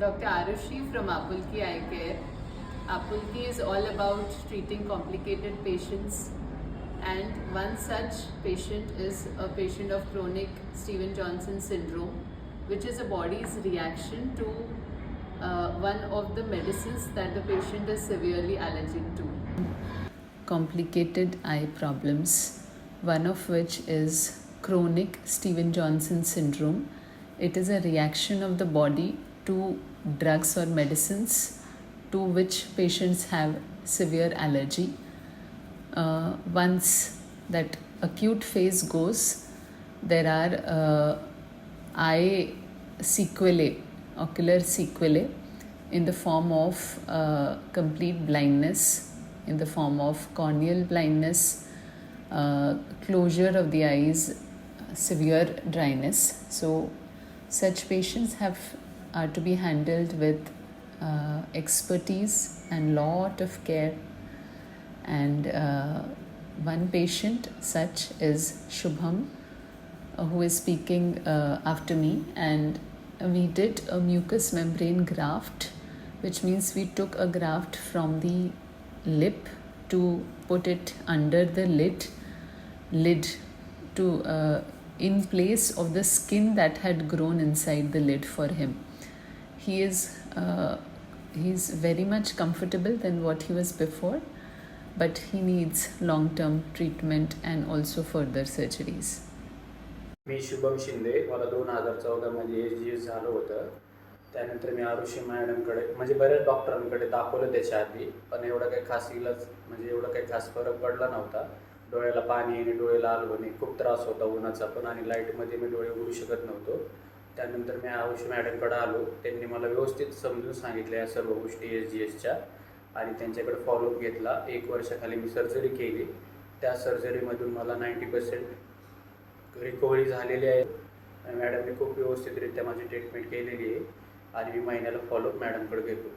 Dr. Arushi from Apulki Eye Care. Apulki is all about treating complicated patients, and one such patient is a patient of chronic Stevens-Johnson syndrome, which is a body's reaction to one of the medicines that the patient is severely allergic to. Complicated eye problems, one of which is chronic Stevens-Johnson syndrome. It is a reaction of the body to drugs or medicines to which patients have severe allergy. Once that acute phase goes, there are eye sequelae, ocular sequelae, in the form of complete blindness, in the form of corneal blindness, closure of the eyes, severe dryness. So such patients are to be handled with expertise and lot of care. And one patient such is Shubham, who is speaking after me, and we did a mucous membrane graft, which means we took a graft from the lip to put it under the lid to in place of the skin that had grown inside the lid for him. He's very much comfortable than what he was before, but he needs long-term treatment and also further surgeries. मी शुभम शिंदे, मला 2014मध्ये SGS झालं होतं. त्यानंतर मी आरुषी मॅडमकडे म्हणजे बऱ्याच डॉक्टरांकडे दाखवलं त्याच्या आधी, पण एवढा काही खास इलाज म्हणजे एवढा काही खास फरक पडला नव्हता. डोळ्याला पाणी येणे, डोळे लाल होणे, खूप त्रास होता उन्हाचा पण, आणि लाईटमध्ये मी डोळे उघडू शकत नव्हतो. त्यानंतर मी आरुषी मॅडमकडे आलो. त्यांनी मला व्यवस्थित समजून सांगितल्या या सर्व गोष्टी SGSच्या, आणि त्यांच्याकडे फॉलोअप घेतला. 1 वर्षाखाली मी सर्जरी केली. त्या सर्जरीमधून मला 90% रिकव्हरी झालेली आहे. मॅडमने खूप व्यवस्थितरित्या माझी ट्रीटमेंट केलेली आहे, आणि मी महिन्याला फॉलोअप मॅडमकडे घेतो.